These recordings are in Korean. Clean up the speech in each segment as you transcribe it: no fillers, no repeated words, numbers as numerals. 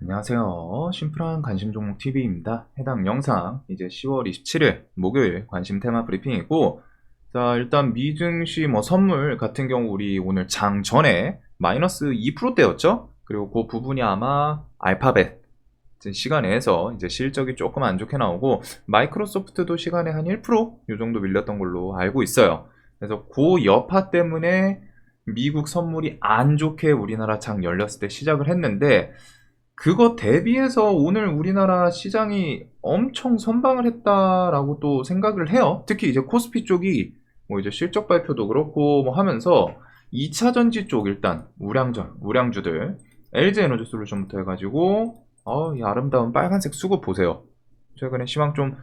안녕하세요. 심플한 관심 종목 TV입니다. 해당 영상 이제 10월 27일 목요일 관심 테마 브리핑이고, 자, 일단 미증시 선물 같은 경우 우리 오늘 장 전에 마이너스 2%대였죠? 그리고 그 부분이 아마 알파벳 시간에서 이제 실적이 조금 안 좋게 나오고, 마이크로소프트도 시간에 한 1%요 정도 밀렸던 걸로 알고 있어요. 그래서 그 여파 때문에 미국 선물이 안 좋게 우리나라 장 열렸을 때 시작을 했는데, 그거 대비해서 오늘 우리나라 시장이 엄청 선방을 했다라고 또 생각을 해요. 특히 이제 코스피 쪽이 이제 실적 발표도 그렇고 하면서 2차 전지 쪽 일단 우량주들 LG 에너지 솔루션부터 해가지고 이 아름다운 빨간색 수급 보세요. 최근에 시황 좀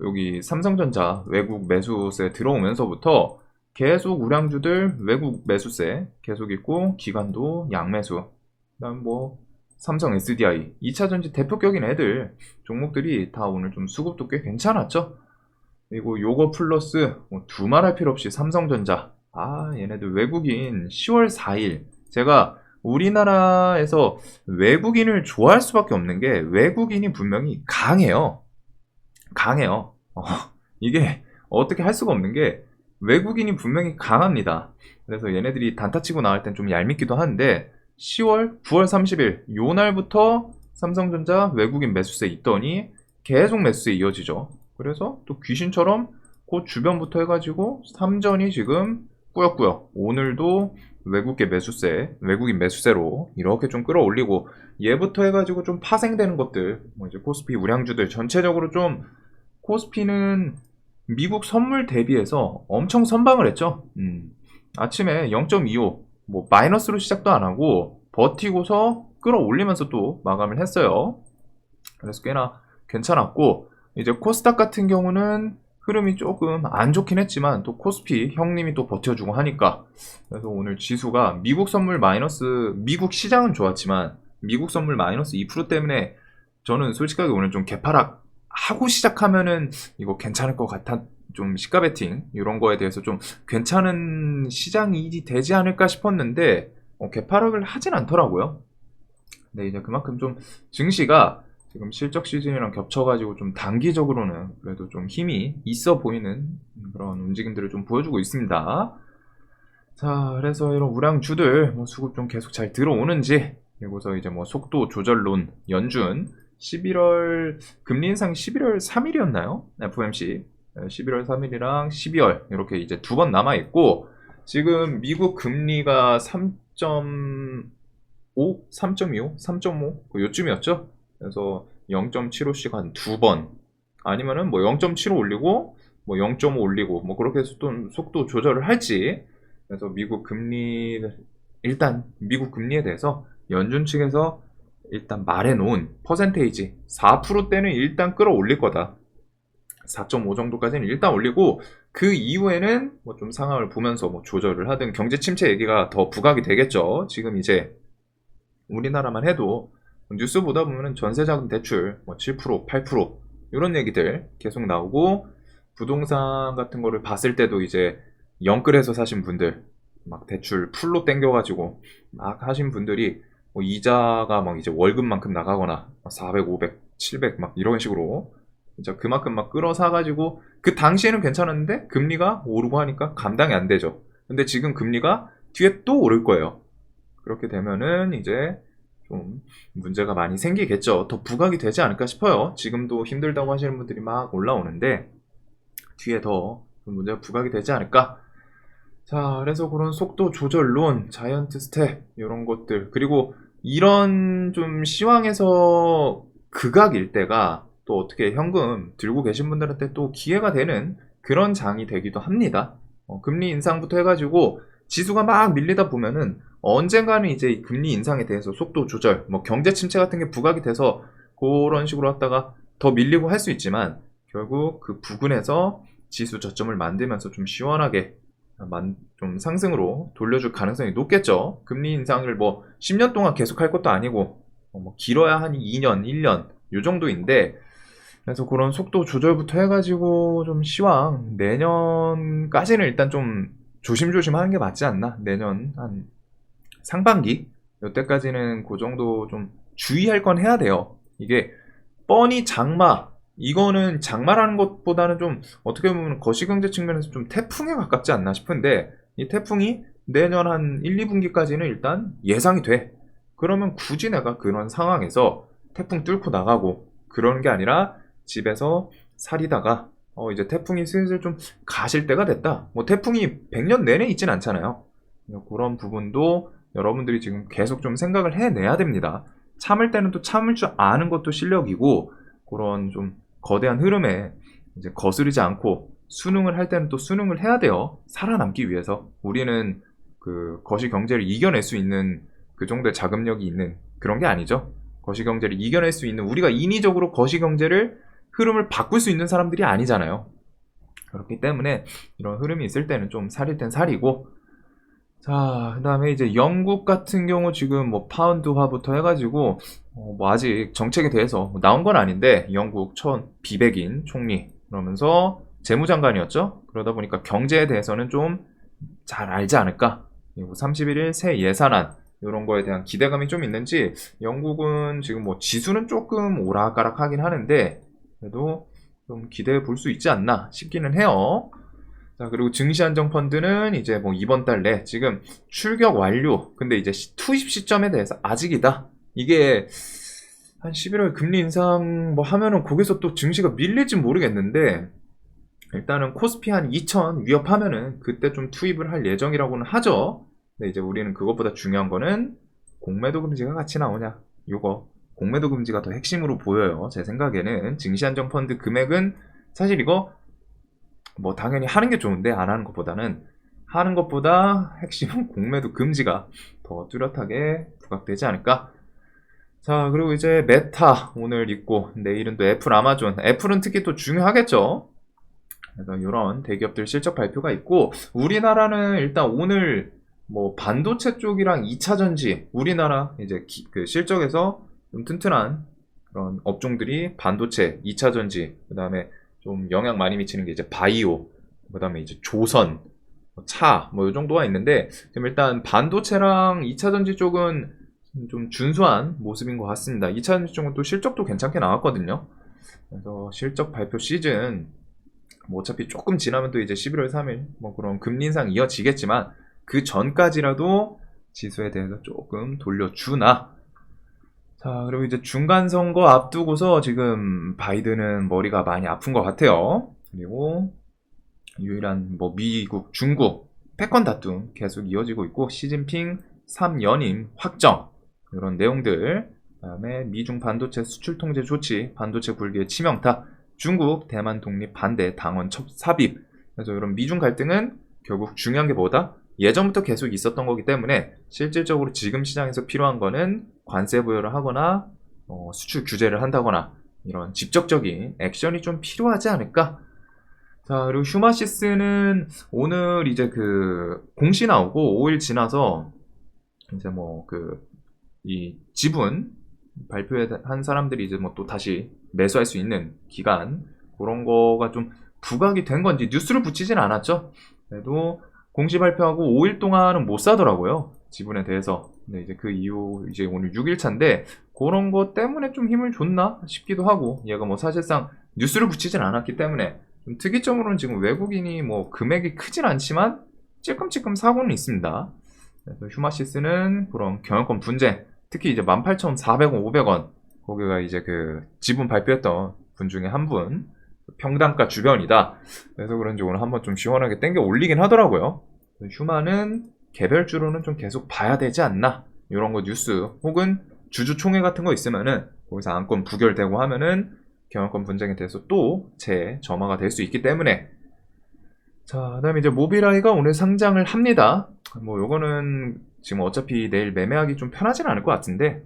여기 삼성전자 외국 매수세 들어오면서부터 계속 우량주들 외국 매수세 계속 있고, 기관도 양매수. 그다음 삼성 SDI, 2차전지 대표격인 애들 종목들이 다 오늘 좀 수급도 꽤 괜찮았죠. 그리고 요거 플러스 두말할 필요 없이 삼성전자, 얘네들 외국인 10월 4일 제가 우리나라에서 외국인을 좋아할 수밖에 없는 게, 외국인이 분명히 강해요. 이게 어떻게 할 수가 없는 게, 외국인이 분명히 강합니다. 그래서 얘네들이 단타 치고 나갈 땐 좀 얄밉기도 한데, 10월, 9월 30일 요 날부터 삼성전자 외국인 매수세 있더니 계속 매수세 이어지죠. 그래서 또 귀신처럼 그 주변부터 해가지고 삼전이 지금 꾸역꾸역 오늘도 외국인 매수세로 이렇게 좀 끌어올리고, 얘부터 해가지고 좀 파생되는 것들, 이제 코스피 우량주들 전체적으로 좀, 코스피는 미국 선물 대비해서 엄청 선방을 했죠. 아침에 0.25 마이너스로 시작도 안 하고 버티고서 끌어올리면서 또 마감을 했어요. 그래서 꽤나 괜찮았고, 이제 코스닥 같은 경우는 흐름이 조금 안 좋긴 했지만 또 코스피 형님이 또 버텨주고 하니까, 그래서 오늘 지수가 미국 시장은 좋았지만 미국 선물 마이너스 2% 때문에 저는 솔직하게 오늘 좀 개파락 하고 시작하면은 이거 괜찮을 것 같아. 좀 시가 베팅 이런 거에 대해서 좀 괜찮은 시장이 되지 않을까 싶었는데 개파락을 하진 않더라고요. 근데 이제 그만큼 좀 증시가 지금 실적 시즌이랑 겹쳐가지고 좀 단기적으로는 그래도 좀 힘이 있어 보이는 그런 움직임들을 좀 보여주고 있습니다. 자, 그래서 이런 우량주들 수급 좀 계속 잘 들어오는지, 그리고서 이제 속도 조절론 연준 11월 금리 인상이 11월 3일이었나요? FOMC 11월 3일이랑 12월 이렇게 이제 두 번 남아 있고, 지금 미국 금리가 3.5, 3.25, 3.5 요쯤이었죠. 그래서 0.75씩 한 두 번, 아니면은 0.75 올리고 0.5 올리고 그렇게 해서 또 속도 조절을 할지. 그래서 미국 금리에 대해서 연준 측에서 일단 말해놓은 퍼센테이지 4%대는 일단 끌어올릴 거다. 4.5 정도까지는 일단 올리고, 그 이후에는 좀 상황을 보면서 조절을 하든 경제 침체 얘기가 더 부각이 되겠죠. 지금 이제 우리나라만 해도 뉴스 보다 보면은 전세자금 대출 7%, 8% 이런 얘기들 계속 나오고, 부동산 같은 거를 봤을 때도 이제 영끌해서 사신 분들 막 대출 풀로 땡겨가지고 막 하신 분들이 이자가 막 이제 월급만큼 나가거나 400, 500, 700 막 이런 식으로 진짜 그만큼 막 끌어사가지고, 그 당시에는 괜찮았는데 금리가 오르고 하니까 감당이 안 되죠. 근데 지금 금리가 뒤에 또 오를 거예요. 그렇게 되면은 이제 좀 문제가 많이 생기겠죠. 더 부각이 되지 않을까 싶어요. 지금도 힘들다고 하시는 분들이 막 올라오는데 뒤에 더 문제가 부각이 되지 않을까. 자, 그래서 그런 속도 조절론, 자이언트 스텝 이런 것들, 그리고 이런 좀 시황에서 극악일 때가 또 어떻게 현금 들고 계신 분들한테 또 기회가 되는 그런 장이 되기도 합니다. 금리 인상부터 해가지고 지수가 막 밀리다 보면은 언젠가는 이제 이 금리 인상에 대해서 속도 조절, 경제 침체 같은 게 부각이 돼서 그런 식으로 하다가 더 밀리고 할 수 있지만, 결국 그 부근에서 지수 저점을 만들면서 좀 시원하게 좀 상승으로 돌려줄 가능성이 높겠죠. 금리 인상을 10년 동안 계속 할 것도 아니고 길어야 한 2년, 1년 요 정도인데, 그래서 그런 속도 조절부터 해가지고 좀 시황 내년까지는 일단 좀 조심조심 하는 게 맞지 않나. 내년 한 상반기 이때까지는 그 정도 좀 주의할 건 해야 돼요. 이게 뻔히 장마, 이거는 장마라는 것보다는 좀 어떻게 보면 거시경제 측면에서 좀 태풍에 가깝지 않나 싶은데, 이 태풍이 내년 한 1, 2분기까지는 일단 예상이 돼. 그러면 굳이 내가 그런 상황에서 태풍 뚫고 나가고 그런 게 아니라 집에서 살이다가 이제 태풍이 슬슬 좀 가실 때가 됐다. 뭐 태풍이 100년 내내 있진 않잖아요. 그런 부분도 여러분들이 지금 계속 좀 생각을 해내야 됩니다. 참을 때는 또 참을 줄 아는 것도 실력이고, 그런 좀 거대한 흐름에 이제 거스르지 않고 수능을 할 때는 또 수능을 해야 돼요. 살아남기 위해서. 우리는 그 거시 경제를 이겨낼 수 있는 그 정도의 자금력이 있는 그런 게 아니죠. 거시 경제를 이겨낼 수 있는, 우리가 인위적으로 거시 경제를 흐름을 바꿀 수 있는 사람들이 아니잖아요. 그렇기 때문에 이런 흐름이 있을 때는 좀 살일 땐 살이고, 자, 그 다음에 이제 영국 같은 경우 지금 뭐 파운드화부터 해가지고 뭐 아직 정책에 대해서 뭐 나온 건 아닌데, 영국 첫 비백인 총리 그러면서 재무장관이었죠. 그러다 보니까 경제에 대해서는 좀 잘 알지 않을까. 그리고 31일 새 예산안 이런 거에 대한 기대감이 좀 있는지, 영국은 지금 뭐 지수는 조금 오락가락하긴 하는데 그래도 좀 기대해 볼 수 있지 않나 싶기는 해요. 자, 그리고 증시안정펀드는 이제 뭐 이번 달 내 지금 출격 완료. 근데 이제 투입 시점에 대해서 아직이다. 이게 한 11월 금리 인상 뭐 하면은 거기서 또 증시가 밀릴진 모르겠는데, 일단은 코스피 한 2000 위협하면은 그때 좀 투입을 할 예정이라고는 하죠. 근데 이제 우리는 그것보다 중요한 거는 공매도 금지가 같이 나오냐. 요거 공매도 금지가 더 핵심으로 보여요. 제 생각에는 증시안정펀드 금액은 사실 이거 뭐 당연히 하는 게 좋은데, 안 하는 것보다는, 하는 것보다 핵심은 공매도 금지가 더 뚜렷하게 부각되지 않을까. 자, 그리고 이제 메타 오늘 있고, 내일은 또 애플, 아마존. 애플은 특히 또 중요하겠죠. 그래서 이런 대기업들 실적 발표가 있고, 우리나라는 일단 오늘 뭐 반도체 쪽이랑 2차전지, 우리나라 이제 그 실적에서 좀 튼튼한 그런 업종들이 반도체, 2차전지, 그 다음에 좀 영향 많이 미치는 게 이제 바이오, 그 다음에 이제 조선, 차, 뭐 이 정도가 있는데, 지금 일단 반도체랑 2차전지 쪽은 좀 준수한 모습인 것 같습니다. 2차전지 쪽은 또 실적도 괜찮게 나왔거든요. 그래서 실적 발표 시즌, 뭐 어차피 조금 지나면 또 이제 11월 3일 뭐 그런 금리 인상 이어지겠지만, 그 전까지라도 지수에 대해서 조금 돌려주나. 자, 그리고 이제 중간 선거 앞두고서 지금 바이든은 머리가 많이 아픈 것 같아요. 그리고 유일한 뭐 미국, 중국 패권 다툼 계속 이어지고 있고, 시진핑 3연임 확정 이런 내용들, 그다음에 미중 반도체 수출 통제 조치, 반도체 굴기의 치명타, 중국 대만 독립 반대 당원 삽입. 그래서 이런 미중 갈등은 결국 중요한 게 뭐다? 예전부터 계속 있었던 거기 때문에 실질적으로 지금 시장에서 필요한 거는 관세 부여를 하거나 수출 규제를 한다거나 이런 직접적인 액션이 좀 필요하지 않을까. 자, 그리고 휴마시스는 오늘 이제 그 공시 나오고 5일 지나서 이제 뭐 이 지분 발표한 사람들이 이제 뭐 또 다시 매수할 수 있는 기간, 그런 거가 좀 부각이 된 건지 뉴스를 붙이진 않았죠. 그래도 공시 발표하고 5일 동안은 못 사더라고요, 지분에 대해서. 근데 이제 그 이후 이제 오늘 6일차인데 그런 거 때문에 좀 힘을 줬나 싶기도 하고, 얘가 뭐 사실상 뉴스를 붙이진 않았기 때문에 좀 특이점으로는 지금 외국인이 뭐 금액이 크진 않지만 찔끔찔끔 사고는 있습니다. 그래서 휴마시스는 그런 경영권 분쟁, 특히 이제 18,400원, 500원, 거기가 이제 그 지분 발표했던 분 중에 한 분, 평단가 주변이다. 그래서 그런지 오늘 한번 좀 시원하게 땡겨 올리긴 하더라고요. 휴마는 개별주로는 좀 계속 봐야 되지 않나, 이런 거 뉴스 혹은 주주총회 같은 거 있으면은 거기서 안건 부결되고 하면은 경영권 분쟁에 대해서 또 재점화가 될 수 있기 때문에. 자, 그다음에 이제 모빌아이가 오늘 상장을 합니다. 뭐 요거는 지금 어차피 내일 매매하기 좀 편하진 않을 것 같은데,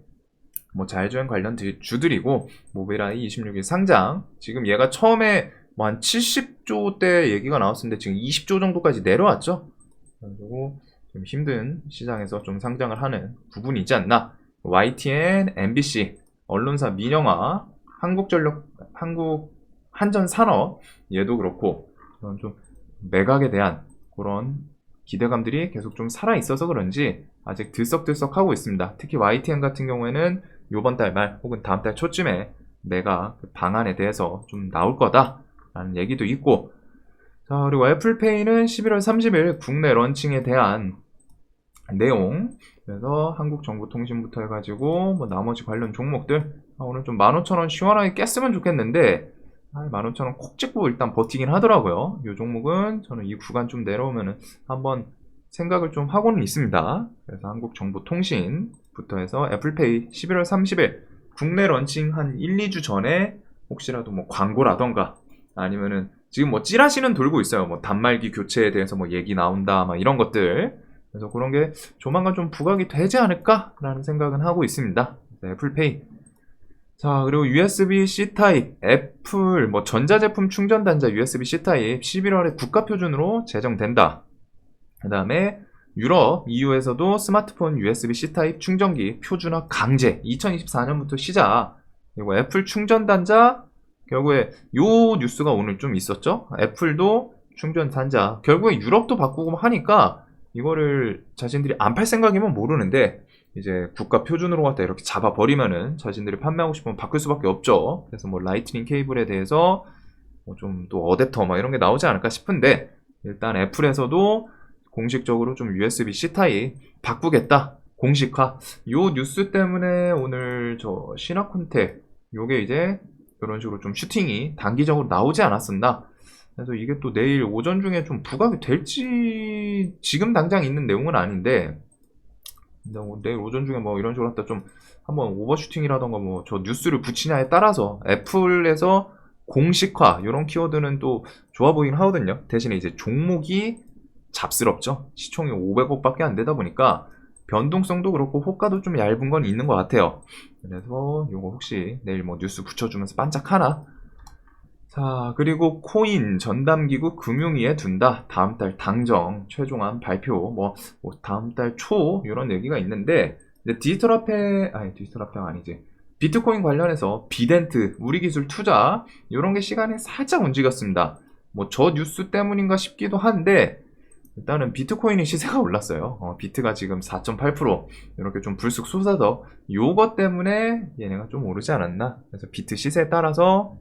뭐 자율주행 관련 주들이고, 모빌아이 26일 상장. 지금 얘가 처음에 뭐 한 70조 대 얘기가 나왔었는데 지금 20조 정도까지 내려왔죠. 그리고 좀 힘든 시장에서 좀 상장을 하는 부분이 있지 않나. YTN, MBC, 언론사 민영화, 한국전력, 한전산업, 얘도 그렇고 그런 좀 매각에 대한 그런 기대감들이 계속 좀 살아있어서 그런지 아직 들썩들썩하고 있습니다. 특히 YTN 같은 경우에는 요번 달 말 혹은 다음 달 초쯤에 내가 그 방안에 대해서 좀 나올 거다라는 얘기도 있고, 자, 그리고 애플페이는 11월 30일 국내 런칭에 대한 내용, 그래서 한국정보통신부터 해가지고 뭐 나머지 관련 종목들, 오늘 좀 15,000원 시원하게 깼으면 좋겠는데 15,000원 콕 찍고 일단 버티긴 하더라고요. 이 종목은 저는 이 구간 좀 내려오면은 한번 생각을 좀 하고는 있습니다. 그래서 한국정보통신부터 해서 애플페이 11월 30일 국내 런칭 한 1, 2주 전에 혹시라도 뭐 광고라던가 아니면은 지금 뭐 찌라시는 돌고 있어요. 뭐 단말기 교체에 대해서 뭐 얘기 나온다 막 이런 것들. 그래서 그런 게 조만간 좀 부각이 되지 않을까라는 생각은 하고 있습니다. 애플페이. 자, 그리고 USB-C 타입, 애플, 뭐 전자제품 충전 단자 USB-C 타입 11월에 국가 표준으로 제정된다. 그 다음에 유럽, EU에서도 스마트폰 USB-C 타입 충전기 표준화 강제 2024년부터 시작. 그리고 애플 충전 단자, 결국에 요 뉴스가 오늘 좀 있었죠. 애플도 충전 단자, 결국에 유럽도 바꾸고 하니까 이거를 자신들이 안 팔 생각이면 모르는데 이제 국가 표준으로 갖다 이렇게 잡아버리면은 자신들이 판매하고 싶으면 바꿀 수밖에 없죠. 그래서 뭐 라이트닝 케이블에 대해서 뭐 좀 또 어댑터 막 이런 게 나오지 않을까 싶은데, 일단 애플에서도 공식적으로 좀 USB-C 타입 바꾸겠다, 공식화. 요 뉴스 때문에 오늘 저 신화콘텍 요게 이제 이런 식으로 좀 슈팅이 단기적으로 나오지 않았었나. 그래서 이게 또 내일 오전 중에 좀 부각이 될지 지금 당장 있는 내용은 아닌데, 내일 오전 중에 뭐 이런 식으로 하다 좀 한번 오버슈팅이라던가 뭐 저 뉴스를 붙이냐에 따라서 애플에서 공식화 이런 키워드는 또 좋아 보이긴 하거든요. 대신에 이제 종목이 잡스럽죠. 시총이 500억밖에 안 되다 보니까 변동성도 그렇고 호가도 좀 얇은 건 있는 것 같아요. 그래서 요거 혹시 내일 뭐 뉴스 붙여주면서 반짝하나. 자, 그리고 코인 전담기구 금융위에 둔다. 다음 달 당정 최종안 발표, 뭐 다음 달 초 이런 얘기가 있는데, 디지털화폐가 아니지. 비트코인 관련해서 비덴트, 우리기술 투자 이런 게 시간에 살짝 움직였습니다. 뭐 저 뉴스 때문인가 싶기도 한데, 일단은 비트코인의 시세가 올랐어요. 비트가 지금 4.8% 이렇게 좀 불쑥 솟아서 요것 때문에 얘네가 좀 오르지 않았나. 그래서 비트 시세에 따라서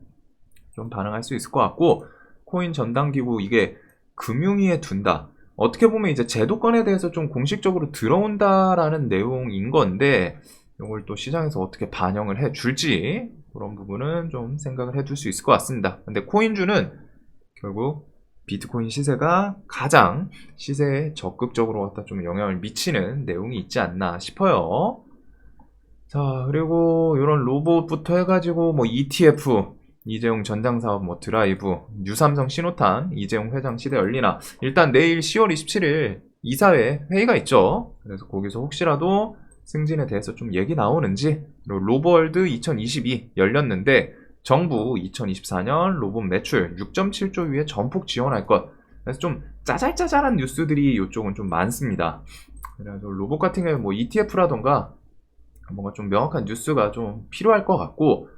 좀 반응할 수 있을 것 같고, 코인 전담기구 이게 금융위에 둔다. 어떻게 보면 이제 제도권에 대해서 좀 공식적으로 들어온다라는 내용인 건데, 이걸 또 시장에서 어떻게 반영을 해 줄지 그런 부분은 좀 생각을 해둘 수 있을 것 같습니다. 근데 코인주는 결국 비트코인 시세가 가장 시세에 적극적으로 갖다 좀 영향을 미치는 내용이 있지 않나 싶어요. 자, 그리고 이런 로봇부터 해가지고 뭐 ETF, 이재용 전장사업, 뭐 드라이브, 뉴삼성 신호탄, 이재용 회장 시대 열리나. 일단 내일 10월 27일 이사회 회의가 있죠. 그래서 거기서 혹시라도 승진에 대해서 좀 얘기 나오는지, 그리고 로버월드 2022 열렸는데 정부 2024년 로봇 매출 6.7조 위에 전폭 지원할 것. 그래서 좀 짜잘짜잘한 뉴스들이 이쪽은 좀 많습니다. 그래서 로봇 같은 경우에 뭐 ETF라던가 뭔가 좀 명확한 뉴스가 좀 필요할 것 같고,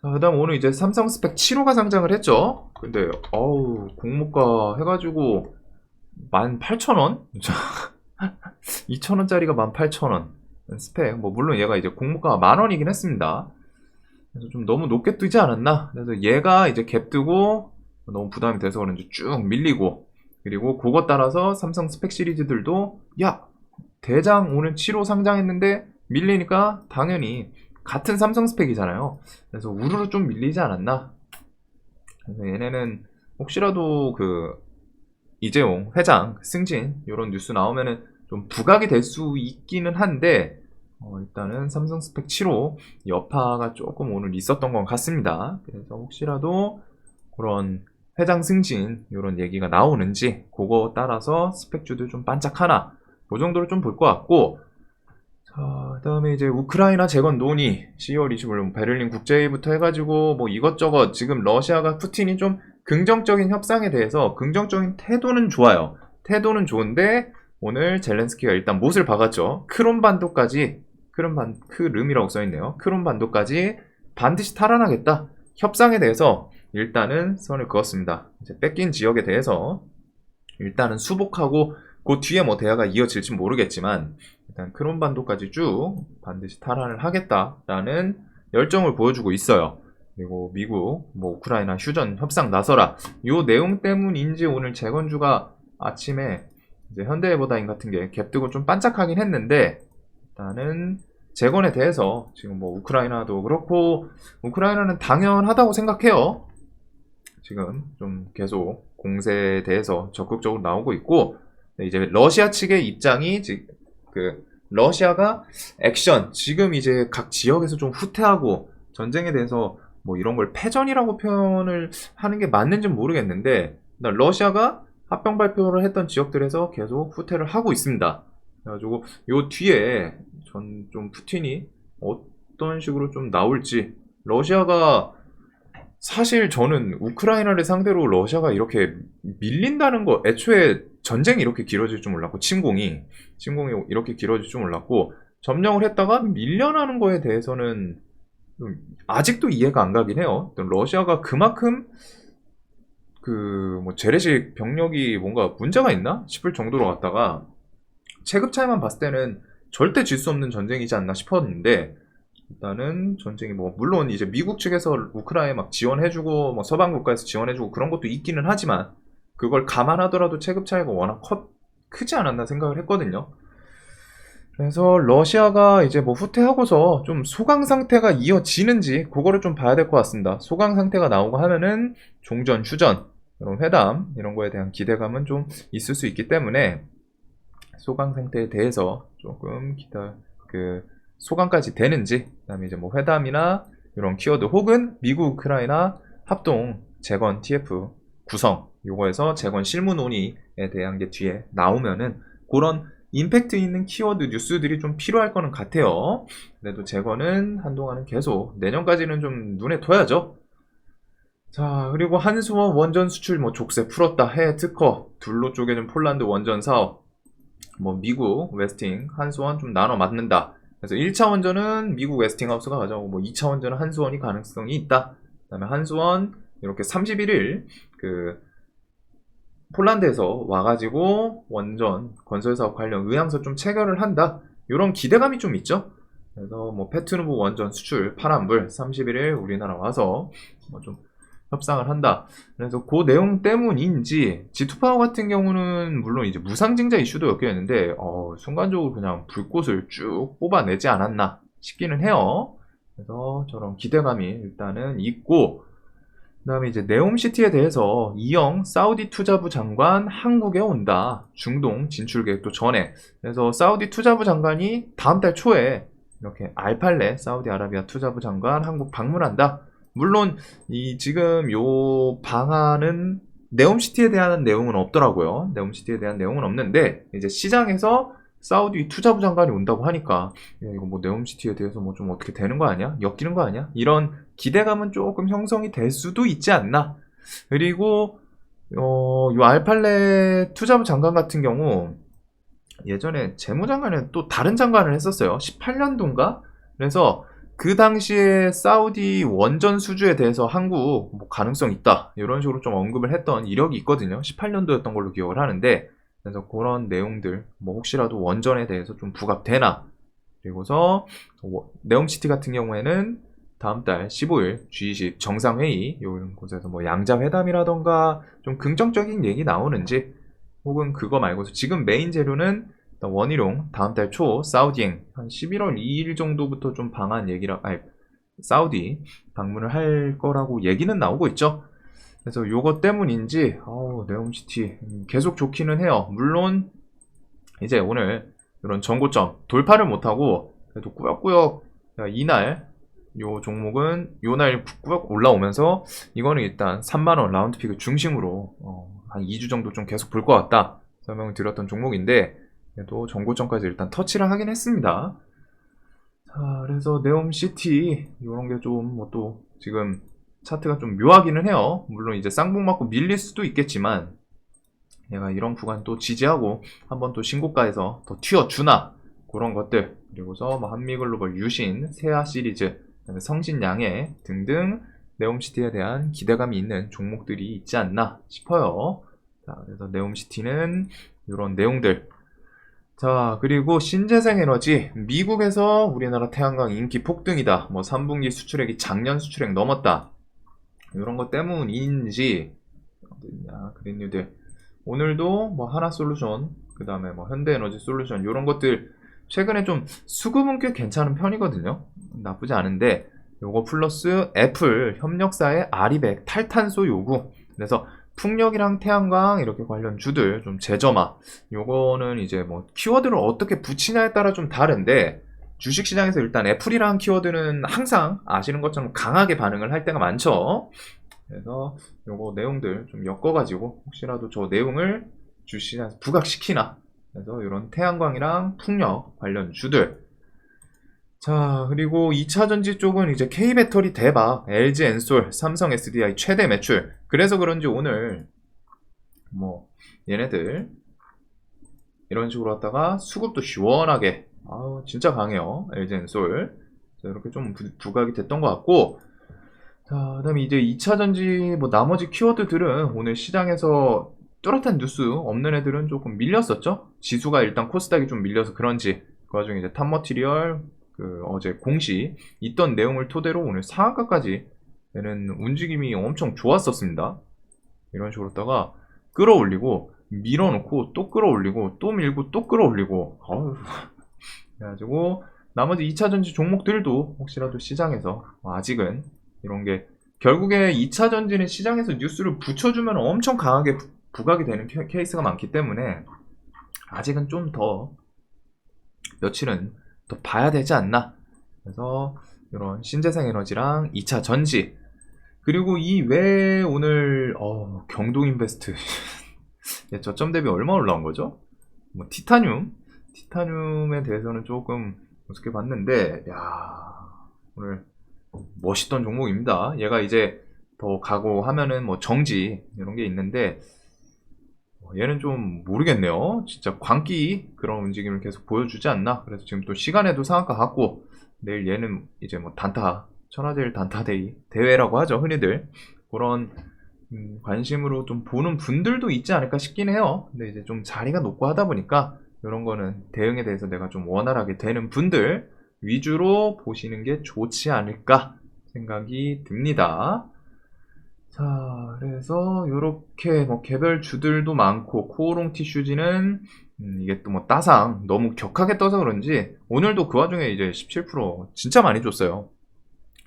자, 그다음 오늘 이제 삼성 스펙 7호가 상장을 했죠. 근데 공모가 해가지고 18,000원? 2,000원짜리가 18,000원 스펙. 뭐 물론 얘가 이제 공모가가 10,000원이긴 했습니다. 그래서 좀 너무 높게 뜨지 않았나. 그래서 얘가 이제 갭 뜨고 너무 부담이 돼서 그런지 쭉 밀리고, 그리고 그것 따라서 삼성 스펙 시리즈들도 야, 대장 오늘 7호 상장했는데 밀리니까 당연히 같은 삼성 스펙이잖아요. 그래서 우르르 좀 밀리지 않았나. 그래서 얘네는 혹시라도 그 이재용 회장 승진 이런 뉴스 나오면은 좀 부각이 될 수 있기는 한데, 일단은 삼성 스펙 7호 여파가 조금 오늘 있었던 것 같습니다. 그래서 혹시라도 그런 회장 승진 이런 얘기가 나오는지 그거 따라서 스펙주도 좀 반짝하나, 그 정도로 좀 볼 것 같고. 자, 그다음에 이제 우크라이나 재건 논의 10월 25일 베를린 국제회의부터 해가지고 뭐 이것저것 지금 러시아가 푸틴이 좀 긍정적인 협상에 대해서 긍정적인 태도는 좋아요. 태도는 좋은데 오늘 젤렌스키가 일단 못을 박았죠. 크름이라고 써있네요. 크롬반도까지 반드시 탈환하겠다. 협상에 대해서 일단은 선을 그었습니다. 이제 뺏긴 지역에 대해서 일단은 수복하고 그 뒤에 뭐 대화가 이어질지 모르겠지만 일단 크롬반도까지 쭉 반드시 탈환을 하겠다라는 열정을 보여주고 있어요. 그리고 미국, 뭐 우크라이나 휴전 협상 나서라. 요 내용 때문인지 오늘 재건주가 아침에 이제 현대해보다인 같은 게 갭뜨고 좀 반짝하긴 했는데 일단은 재건에 대해서 지금 뭐 우크라이나도 그렇고 우크라이나는 당연하다고 생각해요. 지금 좀 계속 공세에 대해서 적극적으로 나오고 있고 이제 러시아 측의 입장이 그 러시아가 액션 지금 이제 각 지역에서 좀 후퇴하고 전쟁에 대해서 뭐 이런 걸 패전이라고 표현을 하는 게 맞는지는 모르겠는데 러시아가 합병 발표를 했던 지역들에서 계속 후퇴를 하고 있습니다. 그래가지고 요 뒤에 전 좀 푸틴이 어떤 식으로 좀 나올지 러시아가 사실 저는 우크라이나를 상대로 러시아가 이렇게 밀린다는 거 애초에 전쟁이 이렇게 길어질 줄 몰랐고 침공이 이렇게 길어질 줄 몰랐고 점령을 했다가 밀려나는 거에 대해서는 아직도 이해가 안 가긴 해요. 러시아가 그만큼 그 뭐 재래식 병력이 뭔가 문제가 있나 싶을 정도로 갔다가 체급 차이만 봤을 때는 절대 질 수 없는 전쟁이지 않나 싶었는데 일단은 전쟁이 뭐 물론 이제 미국 측에서 우크라이나에 막 지원해주고 뭐 서방 국가에서 지원해주고 그런 것도 있기는 하지만 그걸 감안하더라도 체급 차이가 워낙 크지 않았나 생각을 했거든요. 그래서 러시아가 이제 뭐 후퇴하고서 좀 소강 상태가 이어지는지 그거를 좀 봐야 될 것 같습니다. 소강 상태가 나오고 하면은 종전, 휴전, 이런 회담 이런 거에 대한 기대감은 좀 있을 수 있기 때문에 소강 상태에 대해서 조금 소강까지 되는지 그다음에 이제 뭐 회담이나 이런 키워드 혹은 미국 우크라이나 합동 재건 TF 구성 요거에서 재건 실무 논의에 대한 게 뒤에 나오면은 그런 임팩트 있는 키워드 뉴스들이 좀 필요할 거는 같아요. 그래도 재건은 한동안은 계속 내년까지는 좀 눈에 둬야죠. 자, 그리고 한수원 원전 수출 뭐 족쇄 풀었다. 해외 특허 둘로 쪼개진 폴란드 원전 사업 뭐 미국 웨스팅 한수원 좀 나눠 맞는다. 그래서 1차 원전은 미국 웨스팅하우스가 가져오고 뭐 2차 원전은 한수원이 가능성이 있다. 그다음에 한수원 이렇게 31일 그 폴란드에서 와가지고 원전 건설 사업 관련 의향서 좀 체결을 한다. 이런 기대감이 좀 있죠. 그래서 뭐 페트누브 원전 수출 파란불 31일 우리나라 와서 뭐 좀 협상을 한다. 그래서 그 내용 때문인지 G2파워 같은 경우는 물론 이제 무상증자 이슈도 엮여 있는데 순간적으로 그냥 불꽃을 쭉 뽑아내지 않았나 싶기는 해요. 그래서 저런 기대감이 일단은 있고 그 다음에 이제 네옴시티에 대해서 이영 사우디 투자부 장관 한국에 온다. 중동 진출 계획도 전에. 그래서 사우디 투자부 장관이 다음 달 초에 이렇게 알팔레 사우디아라비아 투자부 장관 한국 방문한다. 물론 이 지금 요 방안은 네옴시티에 대한 내용은 없더라고요. 네옴시티에 대한 내용은 없는데 이제 시장에서 사우디 투자부 장관이 온다고 하니까 야, 이거 뭐 네옴시티에 대해서 뭐 좀 어떻게 되는 거 아니야? 엮이는 거 아니야? 이런 기대감은 조금 형성이 될 수도 있지 않나. 그리고 요 알팔레 투자부 장관 같은 경우 예전에 재무장관은 또 다른 장관을 했었어요. 18년도인가? 그래서 그 당시에 사우디 원전 수주에 대해서 한국 뭐 가능성 있다 이런 식으로 좀 언급을 했던 이력이 있거든요. 18년도였던 걸로 기억을 하는데 그래서 그런 내용들 뭐 혹시라도 원전에 대해서 좀 부각되나 그리고서 네옴시티 같은 경우에는 다음 달 15일 G20 정상회의 이런 곳에서 뭐 양자회담이라던가 좀 긍정적인 얘기 나오는지 혹은 그거 말고서 지금 메인 재료는 원희룡 다음 달 초 사우디행 한 11월 2일 정도부터 좀 방한 얘기라 사우디 방문을 할 거라고 얘기는 나오고 있죠. 그래서 요거 때문인지 네옴시티 계속 좋기는 해요. 물론 이제 오늘 이런 전고점 돌파를 못하고 그래도 꾸역꾸역 이날 요 종목은 요날 꾸역 올라오면서 이거는 일단 3만원 라운드픽을 중심으로 한 2주 정도 좀 계속 볼 것 같다 설명을 드렸던 종목인데 그래도 전고점까지 일단 터치를 하긴 했습니다. 자, 그래서 네옴시티 이런 게 좀 뭐 또 지금 차트가 좀 묘하기는 해요. 물론 이제 쌍봉 맞고 밀릴 수도 있겠지만 얘가 이런 구간 또 지지하고 한번 또 신고가에서 더 튀어주나 그런 것들 그리고서 뭐 한미글로벌 유신, 세아 시리즈, 그다음에 성신양해 등등 네옴시티에 대한 기대감이 있는 종목들이 있지 않나 싶어요. 자, 그래서 네옴시티는 이런 내용들. 자, 그리고 신재생 에너지. 미국에서 우리나라 태양광 인기 폭등이다. 뭐 3분기 수출액이 작년 수출액 넘었다. 이런 것 때문인지, 어디냐, 그린뉴딜. 오늘도 뭐 하나솔루션, 그 다음에 뭐 현대에너지 솔루션, 이런 것들 최근에 좀 수급은 꽤 괜찮은 편이거든요. 나쁘지 않은데, 요거 플러스 애플 협력사의 아리백 탈탄소 요구. 그래서 풍력이랑 태양광 이렇게 관련 주들 좀 재점화. 요거는 이제 뭐 키워드를 어떻게 붙이냐에 따라 좀 다른데, 주식시장에서 일단 애플이라는 키워드는 항상 아시는 것처럼 강하게 반응을 할 때가 많죠. 그래서 요거 내용들 좀 엮어가지고 혹시라도 저 내용을 주식시장에서 부각시키나. 그래서 이런 태양광이랑 풍력 관련 주들. 자, 그리고 2차전지 쪽은 이제 K배터리 대박, LG 엔솔, 삼성 SDI 최대 매출. 그래서 그런지 오늘 뭐 얘네들 이런 식으로 왔다가 수급도 시원하게, 아우 진짜 강해요, LG 엔솔. 자, 이렇게 좀 부각이 됐던 것 같고, 자, 그다음에 이제 2차전지 뭐 나머지 키워드들은 오늘 시장에서 뚜렷한 뉴스 없는 애들은 조금 밀렸었죠. 지수가 일단 코스닥이 좀 밀려서 그런지, 그 와중에 이제 탑머티리얼, 그 어제 공시 있던 내용을 토대로 오늘 상한가까지 되는 움직임이 엄청 좋았었습니다. 이런 식으로 다가 끌어올리고 밀어놓고 또 끌어올리고 또 밀고 또 끌어올리고, 어휴. 그래가지고 나머지 2차전지 종목들도 혹시라도 시장에서 아직은 이런 게, 결국에 2차전지는 시장에서 뉴스를 붙여주면 엄청 강하게 부각이 되는 케이스가 많기 때문에 아직은 좀 더 며칠은 더 봐야 되지 않나. 그래서 이런 신재생 에너지랑 2차 전지, 그리고 이 외에 오늘 경동인베스트 저점 대비 얼마 올라온 거죠? 뭐 티타늄에 대해서는 조금 우습게 봤는데, 야, 오늘 멋있던 종목입니다. 얘가 이제 더 가고 하면은 뭐 정지 이런 게 있는데, 얘는 좀 모르겠네요. 진짜 광기 그런 움직임을 계속 보여주지 않나. 그래서 지금 또 시간에도 상한가 같고, 내일 얘는 이제 뭐 단타, 천하제일 단타데이 대회라고 하죠, 흔히들. 그런 관심으로 좀 보는 분들도 있지 않을까 싶긴 해요. 근데 이제 좀 자리가 높고 하다 보니까 이런 거는 대응에 대해서 내가 좀 원활하게 되는 분들 위주로 보시는 게 좋지 않을까 생각이 듭니다. 자, 그래서 이렇게 뭐 개별 주들도 많고, 코오롱 티슈지는 이게 또 뭐 따상 너무 격하게 떠서 그런지 오늘도 그 와중에 이제 17% 진짜 많이 줬어요.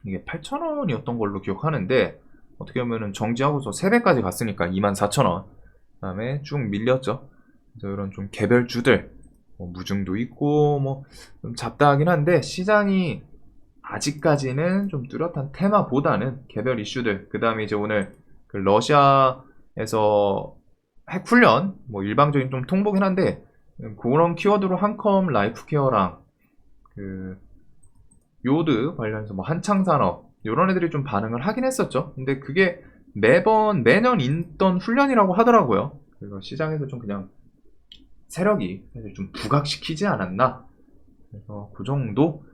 이게 8,000원이었던 걸로 기억하는데, 어떻게 보면은 정지하고서 3배까지 갔으니까 24,000원. 그 다음에 쭉 밀렸죠. 그래서 이런 좀 개별주들, 뭐 무중도 있고, 뭐 좀 잡다하긴 한데, 시장이 아직까지는 좀 뚜렷한 테마보다는 개별 이슈들, 그 다음에 이제 오늘 그 러시아에서 핵훈련, 뭐 일방적인 좀 통보긴 한데, 그런 키워드로 한컴 라이프케어랑 그 요드 관련해서 뭐 한창산업 이런 애들이 좀 반응을 하긴 했었죠. 근데 그게 매년 있던 훈련이라고 하더라고요. 그래서 시장에서 좀 그냥 세력이 사실 좀 부각시키지 않았나. 그래서 그 정도.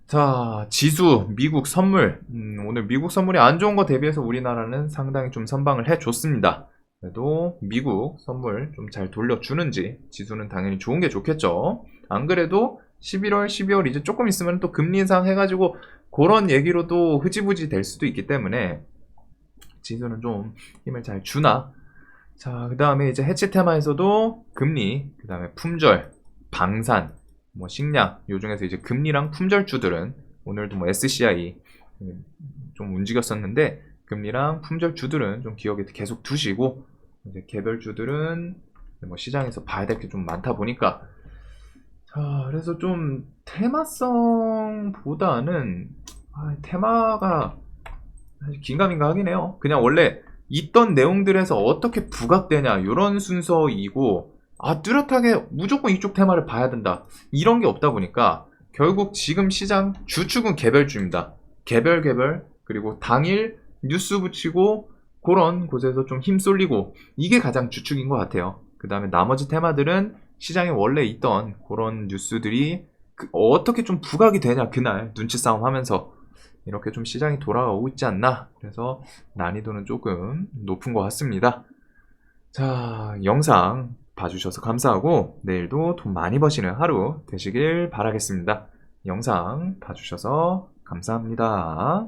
자, 지수 미국 선물. 오늘 미국 선물이 안 좋은 거 대비해서 우리나라는 상당히 좀 선방을 해줬습니다. 그래도 미국 선물 좀 잘 돌려주는지, 지수는 당연히 좋은 게 좋겠죠. 안 그래도 11월, 12월 이제 조금 있으면 또 금리 인상 해가지고 그런 얘기로도 흐지부지 될 수도 있기 때문에 지수는 좀 힘을 잘 주나. 자, 그 다음에 이제 해치 테마에서도 금리, 그 다음에 품절, 방산, 뭐 식량, 요 중에서 이제 금리랑 품절주들은 오늘도 뭐 SCI 좀 움직였었는데, 금리랑 품절주들은 좀 기억에 계속 두시고, 이제 개별주들은 뭐 시장에서 봐야 될 게 좀 많다 보니까, 자, 그래서 좀 테마성보다는 테마가 사실 긴가민가 하긴 해요. 그냥 원래 있던 내용들에서 어떻게 부각되냐 이런 순서이고, 뚜렷하게 무조건 이쪽 테마를 봐야 된다 이런 게 없다 보니까 결국 지금 시장 주축은 개별주입니다. 개별 그리고 당일 뉴스 붙이고 그런 곳에서 좀 힘 쏠리고, 이게 가장 주축인 것 같아요. 그 다음에 나머지 테마들은 시장에 원래 있던 그런 뉴스들이 어떻게 좀 부각이 되냐, 그날 눈치 싸움 하면서 이렇게 좀 시장이 돌아가고 있지 않나. 그래서 난이도는 조금 높은 것 같습니다. 자, 영상 봐주셔서 감사하고 내일도 돈 많이 버시는 하루 되시길 바라겠습니다. 영상 봐주셔서 감사합니다.